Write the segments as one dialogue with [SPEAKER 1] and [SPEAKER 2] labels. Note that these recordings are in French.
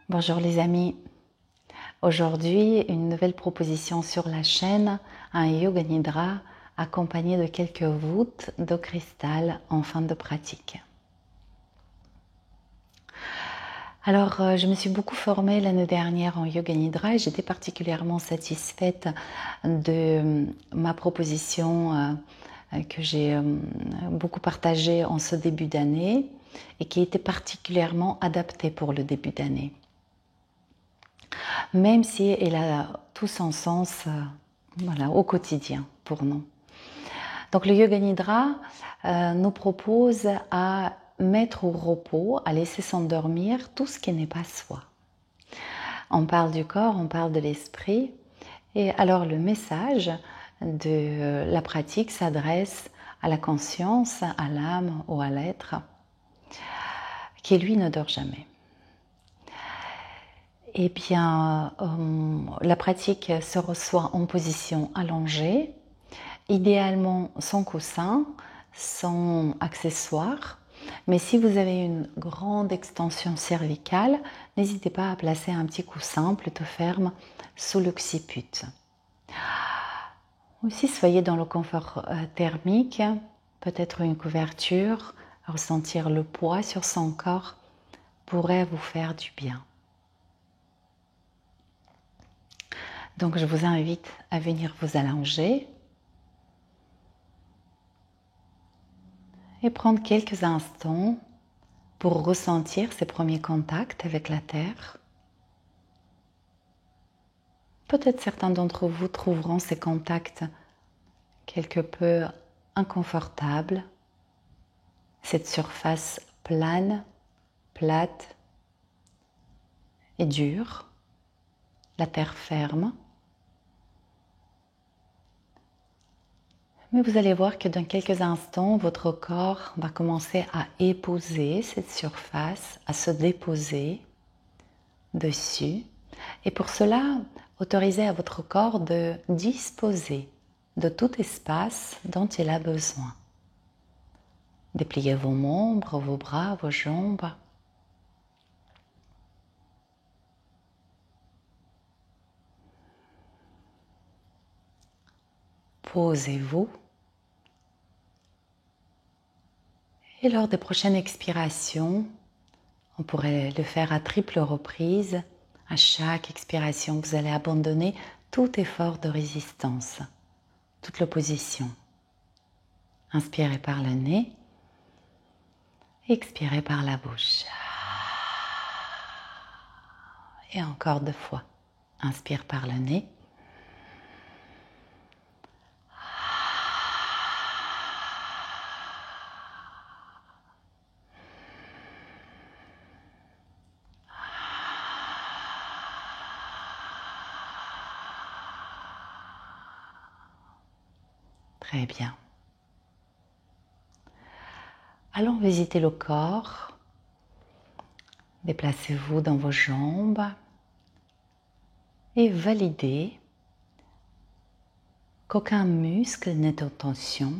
[SPEAKER 1] Bonjour les amis, aujourd'hui une nouvelle proposition sur la chaîne, un Yoga Nidra accompagné de quelques voûtes de cristal en fin de pratique. Alors je me suis beaucoup formée l'année dernière en Yoga Nidra et j'étais particulièrement satisfaite de ma proposition que j'ai beaucoup partagée en ce début d'année et qui était particulièrement adaptée pour le début d'année. Même si elle a tout son sens au quotidien pour nous. Donc le Yoga Nidra nous propose à mettre au repos, à laisser s'endormir tout ce qui n'est pas soi. On parle du corps, on parle de l'esprit, et alors le message de la pratique s'adresse à la conscience, à l'âme ou à l'être, qui lui ne dort jamais. Eh bien, la pratique se reçoit en position allongée, idéalement sans coussin, sans accessoires. Mais si vous avez une grande extension cervicale, n'hésitez pas à placer un petit coussin plutôt ferme sous l'occiput. Aussi, soyez dans le confort thermique, peut-être une couverture, ressentir le poids sur son corps pourrait vous faire du bien. Donc je vous invite à venir vous allonger et prendre quelques instants pour ressentir ces premiers contacts avec la terre. Peut-être certains d'entre vous trouveront ces contacts quelque peu inconfortables. Cette surface plane, plate et dure, la terre ferme. Mais vous allez voir que dans quelques instants, votre corps va commencer à épouser cette surface, à se déposer dessus. Et pour cela, autorisez à votre corps de disposer de tout espace dont il a besoin. Dépliez vos membres, vos bras, vos jambes. Posez-vous. Et lors des prochaines expirations, on pourrait le faire à triple reprise. À chaque expiration, vous allez abandonner tout effort de résistance, toute l'opposition. Inspirez par le nez, expirez par la bouche. Et encore 2 fois. Inspire par le nez. Très bien. Allons visiter le corps. Déplacez-vous dans vos jambes et validez qu'aucun muscle n'est en tension,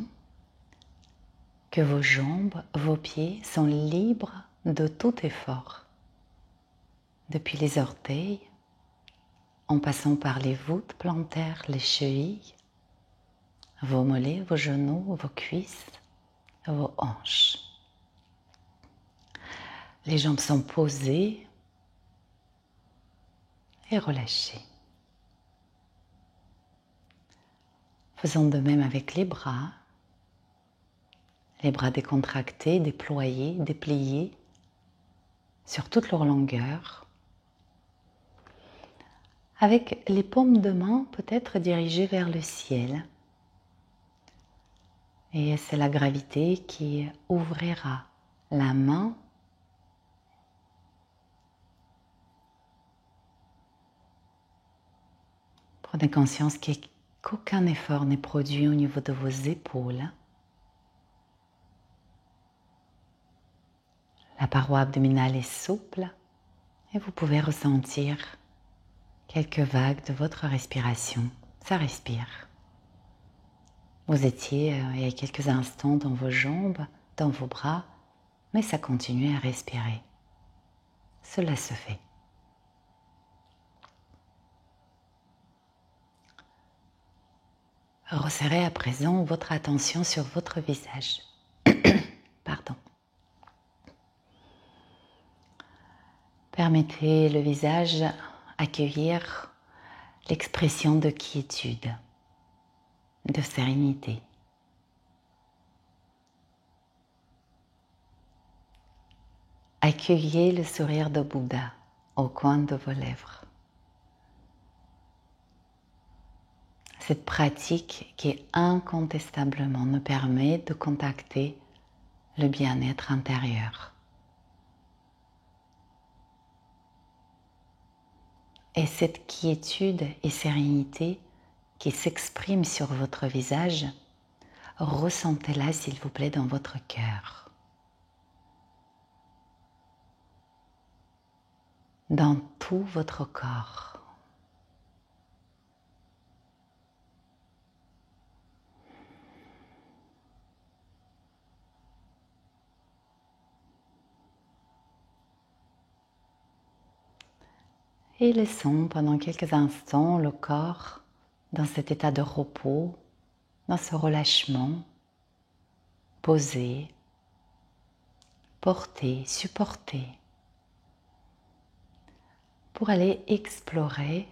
[SPEAKER 1] que vos jambes, vos pieds sont libres de tout effort. Depuis les orteils, en passant par les voûtes plantaires, les chevilles, vos mollets, vos genoux, vos cuisses, vos hanches. Les jambes sont posées et relâchées. Faisons de même avec les bras décontractés, déployés, dépliés sur toute leur longueur. Avec les paumes de main peut-être dirigées vers le ciel. Et c'est la gravité qui ouvrira la main Prenez conscience qu'aucun effort n'est produit au niveau de vos épaules. La paroi abdominale est souple et vous pouvez ressentir quelques vagues de votre respiration. Ça respire. Vous étiez il y a quelques instants dans vos jambes, dans vos bras, mais ça continue à respirer. Cela se fait. Resserrez à présent votre attention sur votre visage. Pardon. Permettez le visage accueillir l'expression de quiétude, de sérénité. Accueillez le sourire de Bouddha au coin de vos lèvres. Cette pratique qui incontestablement nous permet de contacter le bien-être intérieur. Et cette quiétude et sérénité qui s'exprime sur votre visage, ressentez-la s'il vous plaît dans votre cœur. Dans tout votre corps. Et laissons pendant quelques instants le corps dans cet état de repos, dans ce relâchement, posé, porté, supporté, pour aller explorer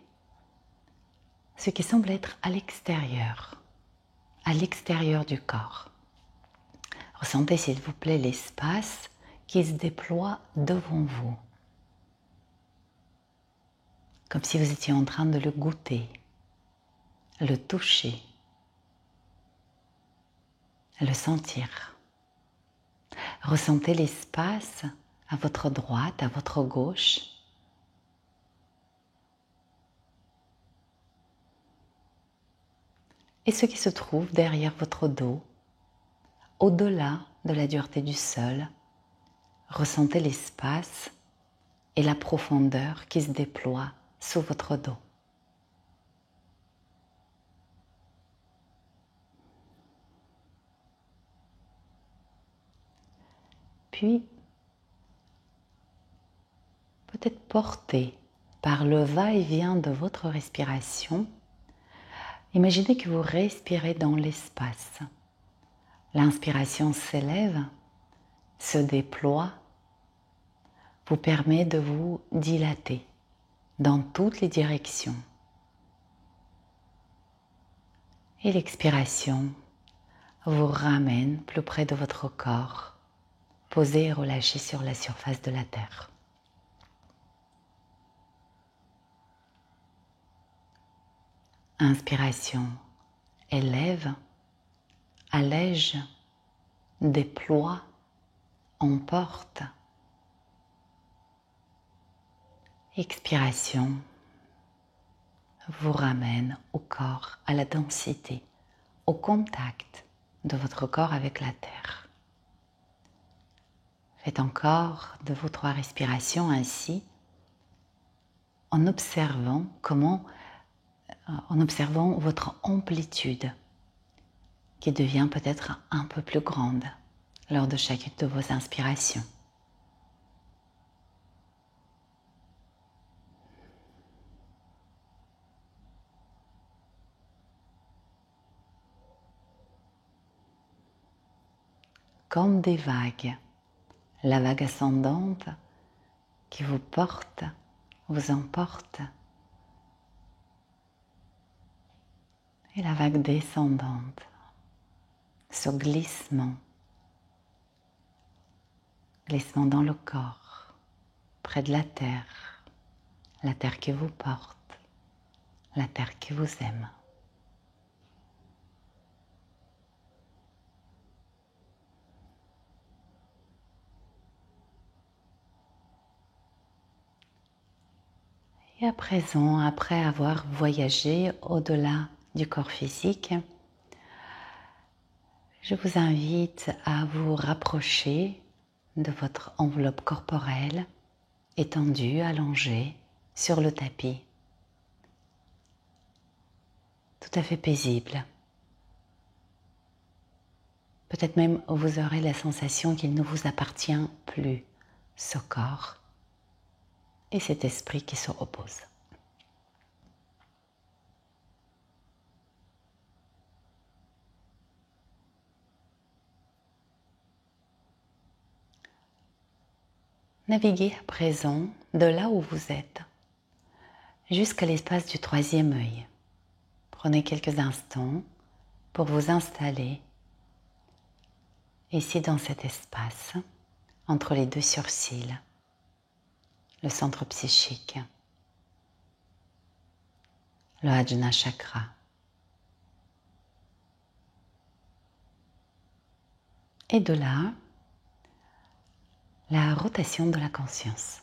[SPEAKER 1] ce qui semble être à l'extérieur du corps. Ressentez s'il vous plaît l'espace qui se déploie devant vous. Comme si vous étiez en train de le goûter, le toucher, le sentir. Ressentez l'espace à votre droite, à votre gauche. Et ce qui se trouve derrière votre dos, au-delà de la dureté du sol. Ressentez l'espace et la profondeur qui se déploie sous votre dos. Puis, peut-être porté par le va-et-vient de votre respiration, imaginez que vous respirez dans l'espace. L'inspiration s'élève, se déploie, vous permet de vous dilater dans toutes les directions. Et l'expiration vous ramène plus près de votre corps, posé et relâché sur la surface de la terre. Inspiration, élève, allège, déploie, emporte. Expiration vous ramène au corps, à la densité, au contact de votre corps avec la terre. Faites encore de vos 3 respirations ainsi, en observant votre amplitude qui devient peut-être un peu plus grande lors de chacune de vos inspirations. Comme des vagues, la vague ascendante qui vous porte, vous emporte, et la vague descendante, ce glissement dans le corps, près de la terre qui vous porte, la terre qui vous aime. Et à présent, après avoir voyagé au-delà du corps physique, je vous invite à vous rapprocher de votre enveloppe corporelle, étendue, allongée sur le tapis, tout à fait paisible. Peut-être même vous aurez la sensation qu'il ne vous appartient plus, ce corps et cet esprit qui se repose. Naviguez à présent de là où vous êtes jusqu'à l'espace du troisième œil. Prenez quelques instants pour vous installer ici dans cet espace entre les deux sourcils, le centre psychique, le Ajna Chakra. Et de là, la rotation de la conscience.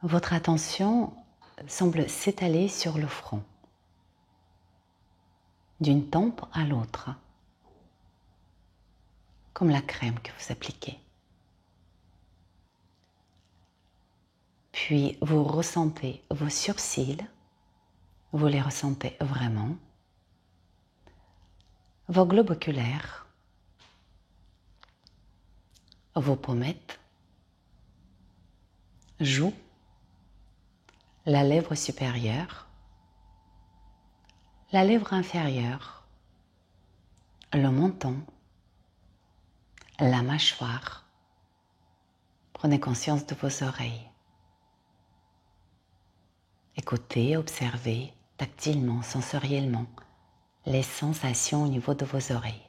[SPEAKER 1] Votre attention semble s'étaler sur le front, d'une tempe à l'autre, comme la crème que vous appliquez. Puis vous ressentez vos sourcils, vous les ressentez vraiment, vos globes oculaires, vos pommettes, joues, la lèvre supérieure, la lèvre inférieure, le menton, la mâchoire. Prenez conscience de vos oreilles. Écoutez, observez tactilement, sensoriellement les sensations au niveau de vos oreilles.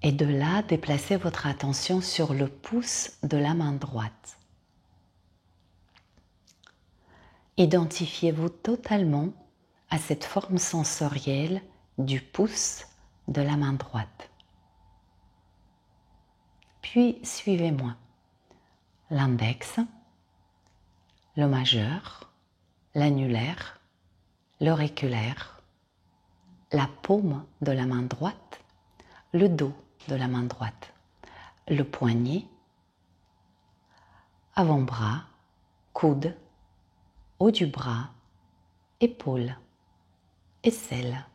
[SPEAKER 1] Et de là, déplacez votre attention sur le pouce de la main droite. Identifiez-vous totalement à cette forme sensorielle du pouce de la main droite. Puis suivez-moi. L'index, le majeur, l'annulaire, l'auriculaire, la paume de la main droite, le dos de la main droite, le poignet, avant-bras, coude, haut du bras, épaule, aisselle,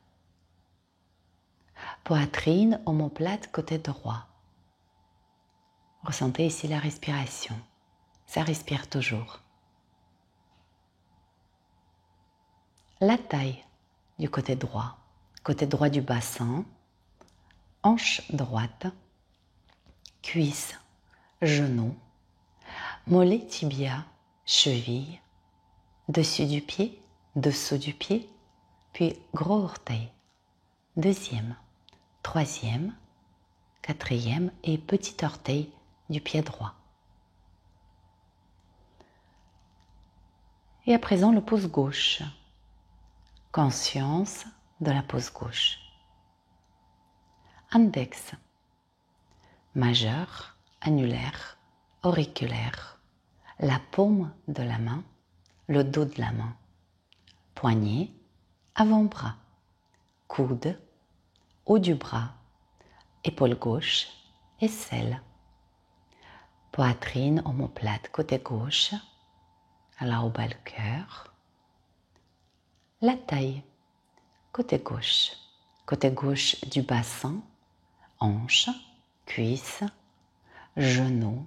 [SPEAKER 1] poitrine, omoplate côté droit. Ressentez ici la respiration, ça respire toujours. La taille du côté droit du bassin, hanche droite, cuisse, genou, mollet, tibia, cheville, dessus du pied, dessous du pied, puis gros orteil, deuxième, troisième, quatrième et petit orteil du pied droit. Et à présent le pouce gauche. Conscience de la pouce gauche. Index, majeur, annulaire, auriculaire, la paume de la main, le dos de la main, poignet, avant-bras, coude, haut du bras, épaule gauche, aisselle, poitrine, omoplate côté gauche, là au bas le cœur, la taille, côté gauche du bassin, hanche, cuisse, genou,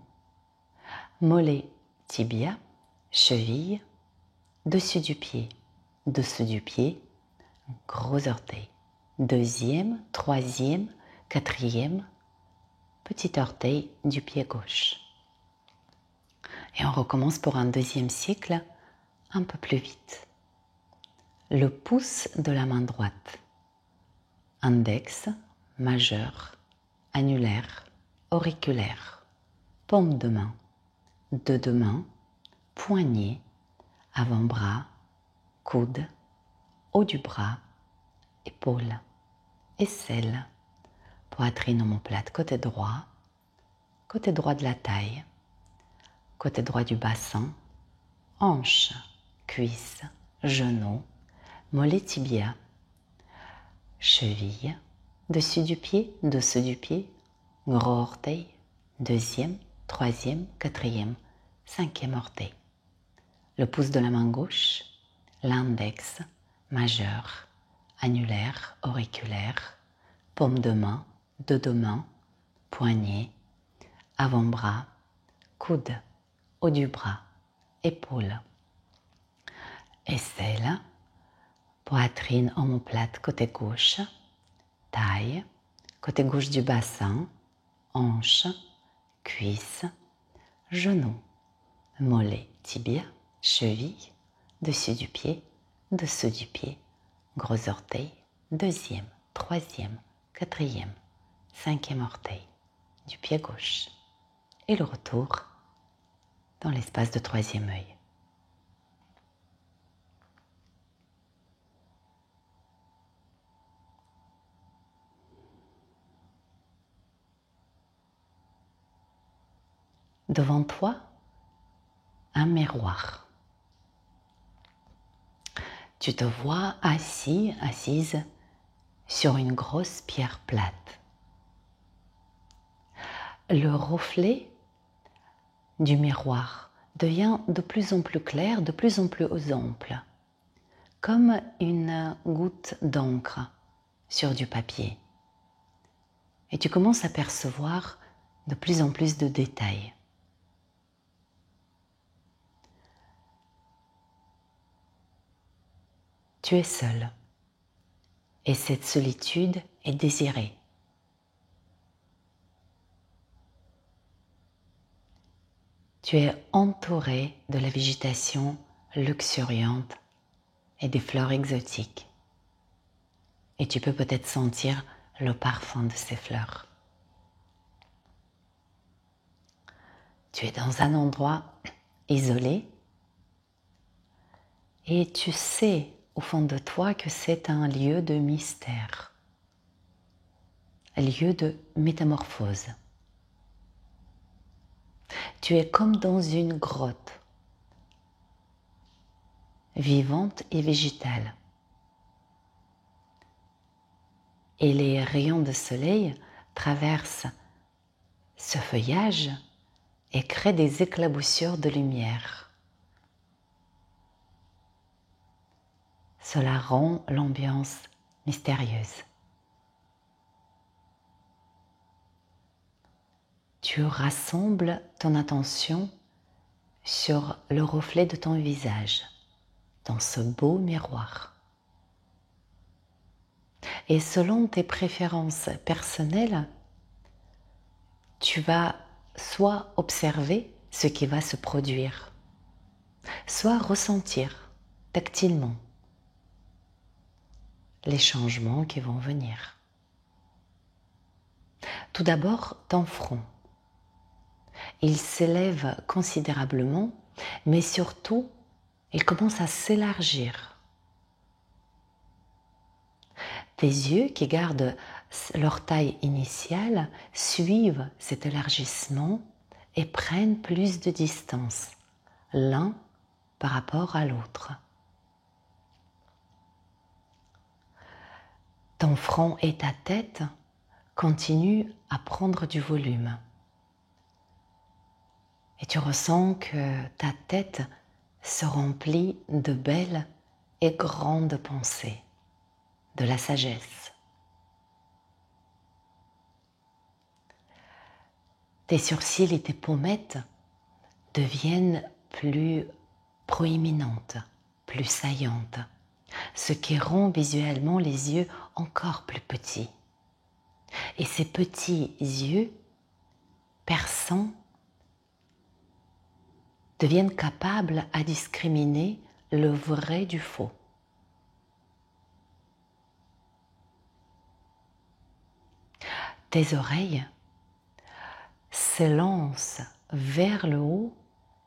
[SPEAKER 1] mollet, tibia, cheville, dessus du pied, gros orteil, deuxième, troisième, quatrième, petit orteil du pied gauche. Et on recommence pour un deuxième cycle un peu plus vite. Le pouce de la main droite, index, majeur, annulaire, auriculaire, paume de main, deux mains, poignet, avant-bras, coude, haut du bras, épaule, aisselle, poitrine omoplate côté droit de la taille, côté droit du bassin, hanche, cuisse, genou, mollet tibia, cheville, dessus du pied, gros orteil, deuxième, troisième, quatrième, cinquième orteil. Le pouce de la main gauche, l'index, majeur, annulaire, auriculaire, paume de main, deux mains, poignet, avant-bras, coude, haut du bras, épaule, aisselle, poitrine omoplate côté gauche, taille, côté gauche du bassin, hanche, cuisse, genou, mollet, tibia, cheville, dessus du pied, dessous du pied, gros orteil, deuxième, troisième, quatrième, cinquième orteil du pied gauche et le retour dans l'espace de troisième œil. Devant toi, un miroir. Tu te vois assis, assise sur une grosse pierre plate. Le reflet du miroir devient de plus en plus clair, de plus en plus ample, comme une goutte d'encre sur du papier. Et tu commences à percevoir de plus en plus de détails. Tu es seul et cette solitude est désirée. Tu es entouré de la végétation luxuriante et des fleurs exotiques. Et tu peux peut-être sentir le parfum de ces fleurs. Tu es dans un endroit isolé et tu sais au fond de toi que c'est un lieu de mystère, un lieu de métamorphose. Tu es comme dans une grotte, vivante et végétale. Et les rayons de soleil traversent ce feuillage et créent des éclaboussures de lumière. Cela rend l'ambiance mystérieuse. Tu rassembles ton attention sur le reflet de ton visage dans ce beau miroir. Et selon tes préférences personnelles, tu vas soit observer ce qui va se produire, soit ressentir tactilement les changements qui vont venir. Tout d'abord, ton front. Il s'élève considérablement, mais surtout, il commence à s'élargir. Tes yeux, qui gardent leur taille initiale, suivent cet élargissement et prennent plus de distance, l'un par rapport à l'autre. Ton front et ta tête continuent à prendre du volume. Et tu ressens que ta tête se remplit de belles et grandes pensées, de la sagesse. Tes sourcils et tes pommettes deviennent plus proéminentes, plus saillantes, ce qui rend visuellement les yeux encore plus petits. Et ces petits yeux perçants deviennent capables à discriminer le vrai du faux. Tes oreilles s'élancent vers le haut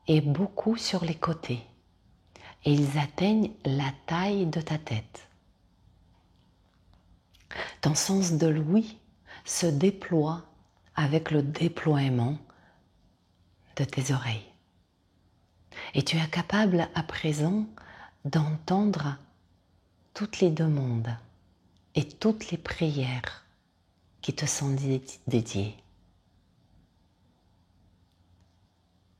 [SPEAKER 1] et beaucoup sur les côtés. Et ils atteignent la taille de ta tête. Ton sens de l'ouïe se déploie avec le déploiement de tes oreilles. Et tu es capable à présent d'entendre toutes les demandes et toutes les prières qui te sont dédiées.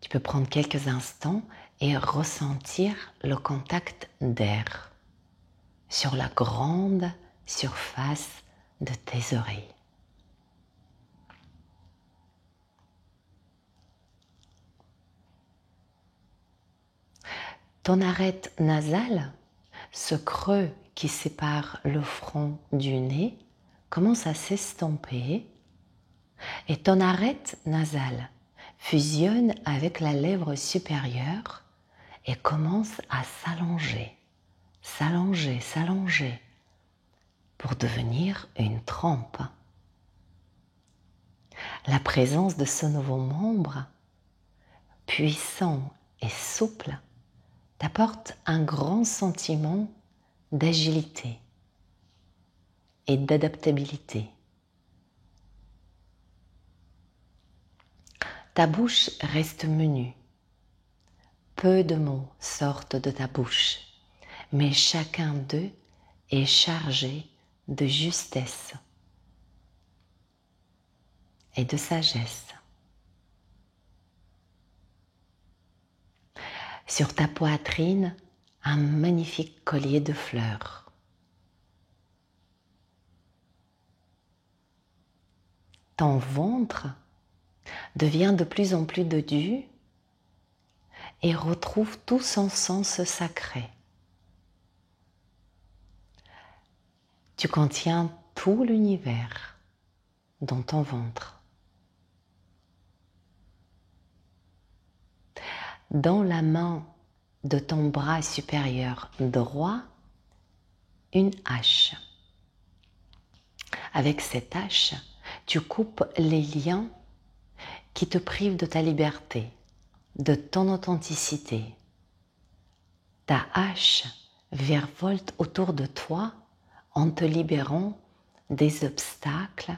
[SPEAKER 1] Tu peux prendre quelques instants et ressentir le contact d'air sur la grande surface de tes oreilles. Ton arête nasale, ce creux qui sépare le front du nez, commence à s'estomper et ton arête nasale fusionne avec la lèvre supérieure et commence à s'allonger, s'allonger, s'allonger pour devenir une trempe. La présence de ce nouveau membre, puissant et souple, t'apporte un grand sentiment d'agilité et d'adaptabilité. Ta bouche reste menue. Peu de mots sortent de ta bouche, mais chacun d'eux est chargé de justesse et de sagesse. Sur ta poitrine, un magnifique collier de fleurs. Ton ventre devient de plus en plus dodu et retrouve tout son sens sacré. Tu contiens tout l'univers dans ton ventre. Dans la main de ton bras supérieur droit, une hache. Avec cette hache, tu coupes les liens qui te privent de ta liberté, de ton authenticité. Ta hache virevolte autour de toi en te libérant des obstacles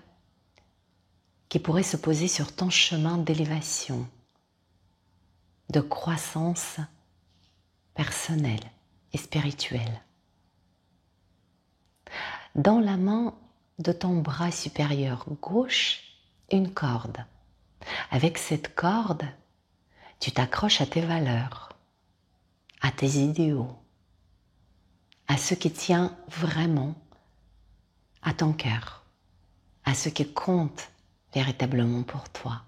[SPEAKER 1] qui pourraient se poser sur ton chemin d'élévation, de croissance personnelle et spirituelle. Dans la main de ton bras supérieur gauche, une corde. Avec cette corde, tu t'accroches à tes valeurs, à tes idéaux, à ce qui tient vraiment à ton cœur, à ce qui compte véritablement pour toi,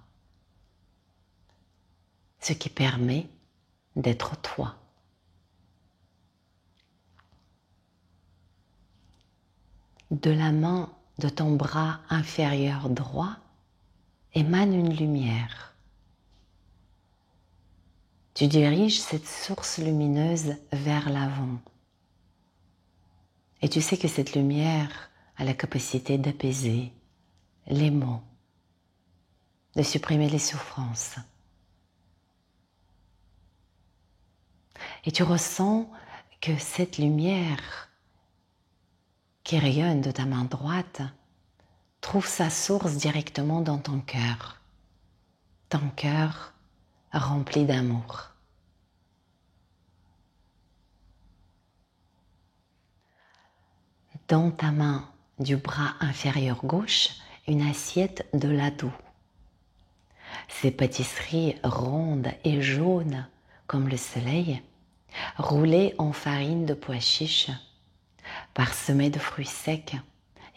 [SPEAKER 1] ce qui permet d'être toi. De la main de ton bras inférieur droit émane une lumière. Tu diriges cette source lumineuse vers l'avant. Et tu sais que cette lumière a la capacité d'apaiser les maux, de supprimer les souffrances. Et tu ressens que cette lumière qui rayonne de ta main droite trouve sa source directement dans ton cœur rempli d'amour. Dans ta main du bras inférieur gauche, une assiette de ladou. Ces pâtisseries rondes et jaunes comme le soleil, roulées en farine de pois chiches, parsemées de fruits secs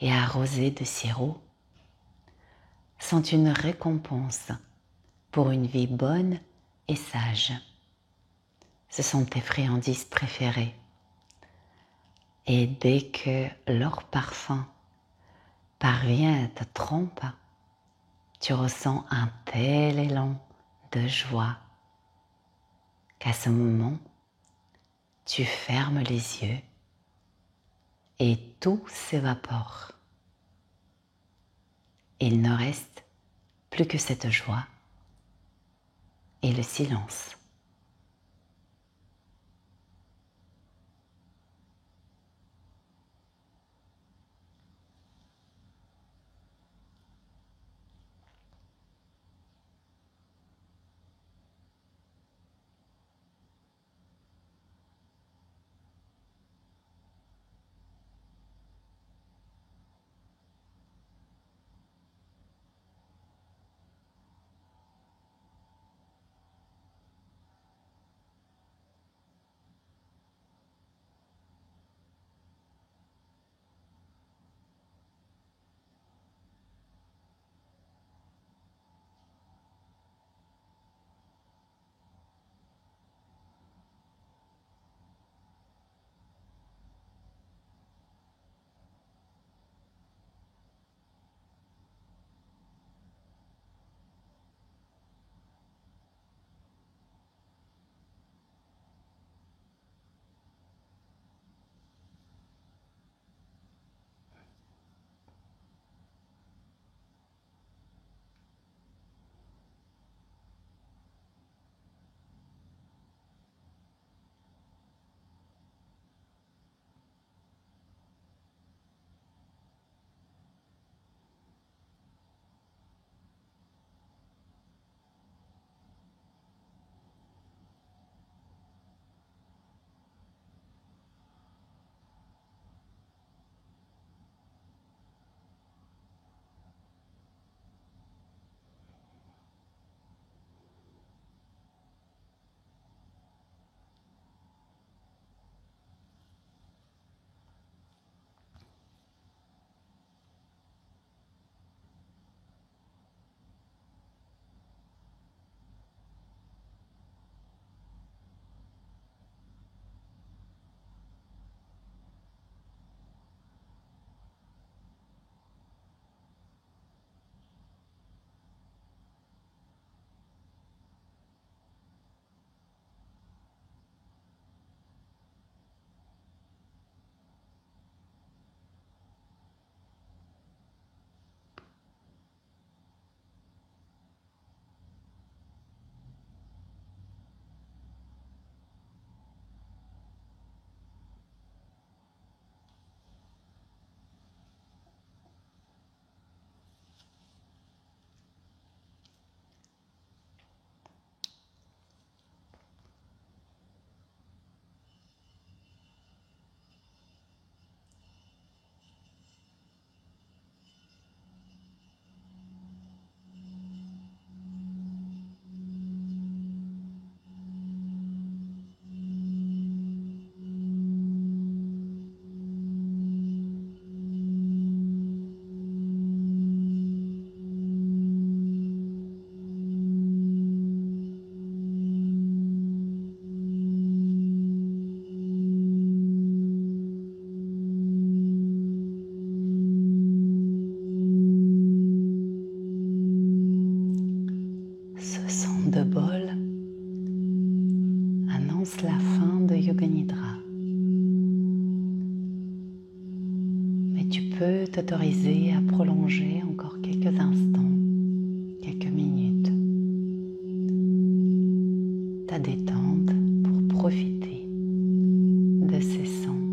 [SPEAKER 1] et arrosées de sirop, sont une récompense pour une vie bonne et sage. Ce sont tes friandises préférées. Et dès que leur parfum parvient à ta trompe, tu ressens un tel élan de joie qu'à ce moment, tu fermes les yeux et tout s'évapore. Il ne reste plus que cette joie et le silence. de bol annonce la fin de Yoga Nidra. Mais tu peux t'autoriser à prolonger encore quelques instants, quelques minutes, ta détente pour profiter de ces sons.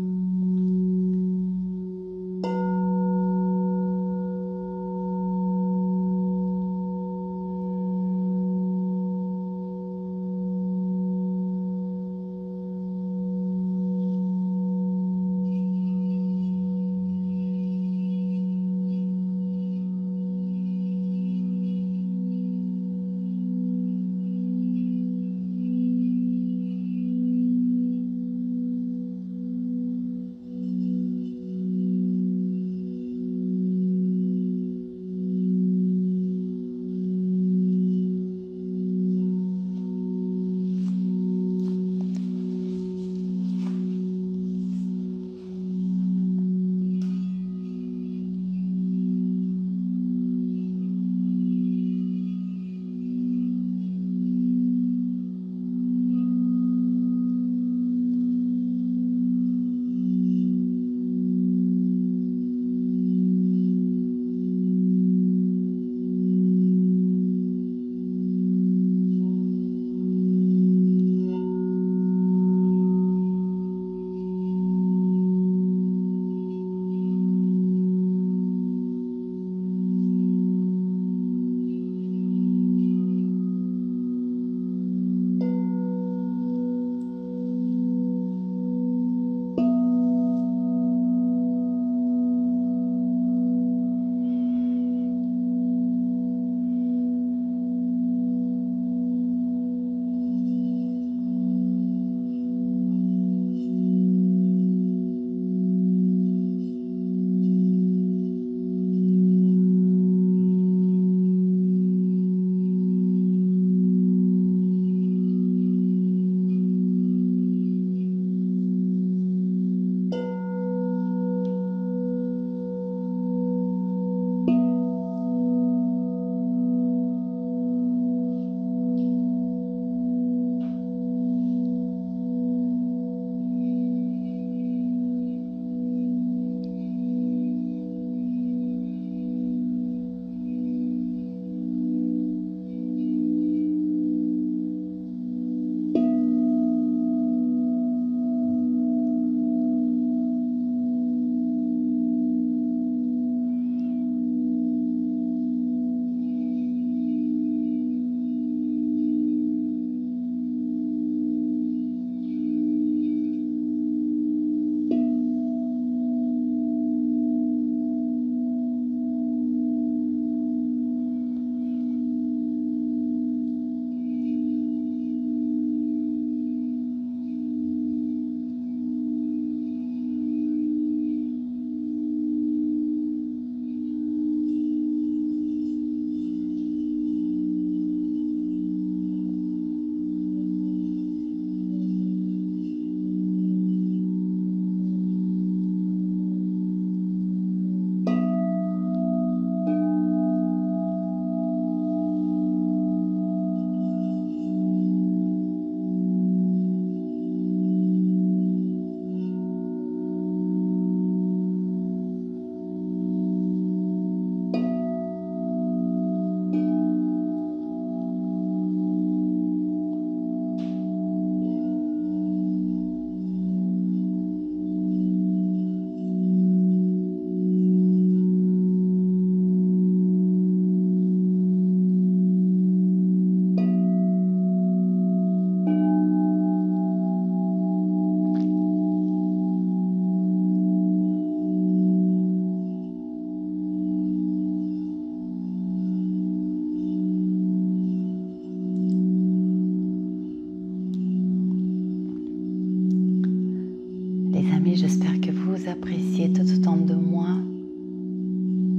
[SPEAKER 1] J'espère que vous appréciez tout autant de moi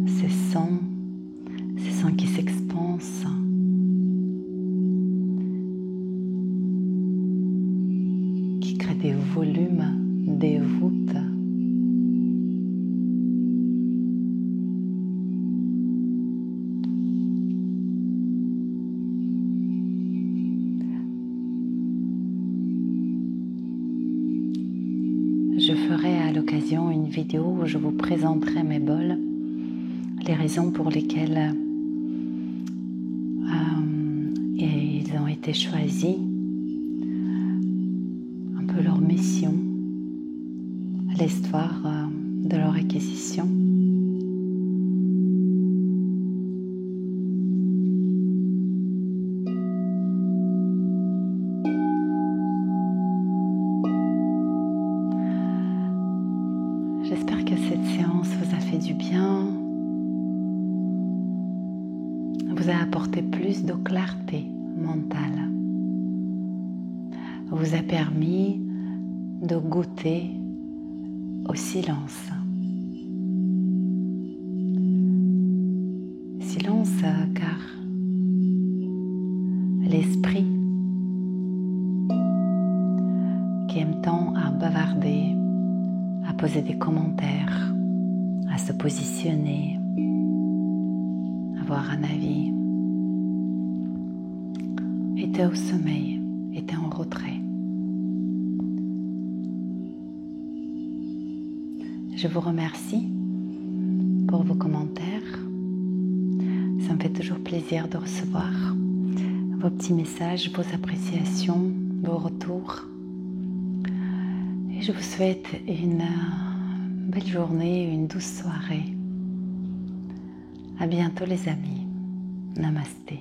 [SPEAKER 1] ces sons qui s'expansent, qui créent des volumes, des voûtes. l'occasion une vidéo où je vous présenterai mes bols, les raisons pour lesquelles ils ont été choisis, un peu leur mission, l'histoire de leur acquisition. J'espère que cette séance vous a fait du bien, vous a apporté plus de clarté mentale, vous a permis de goûter au silence. Silence car l'esprit qui aime tant à bavarder, à poser des commentaires, à se positionner, avoir un avis, était au sommeil, était en retrait. Je vous remercie pour vos commentaires. Ça me fait toujours plaisir de recevoir vos petits messages, vos appréciations, vos retours. Et je vous souhaite une belle journée, une douce soirée. À bientôt les amis. Namasté.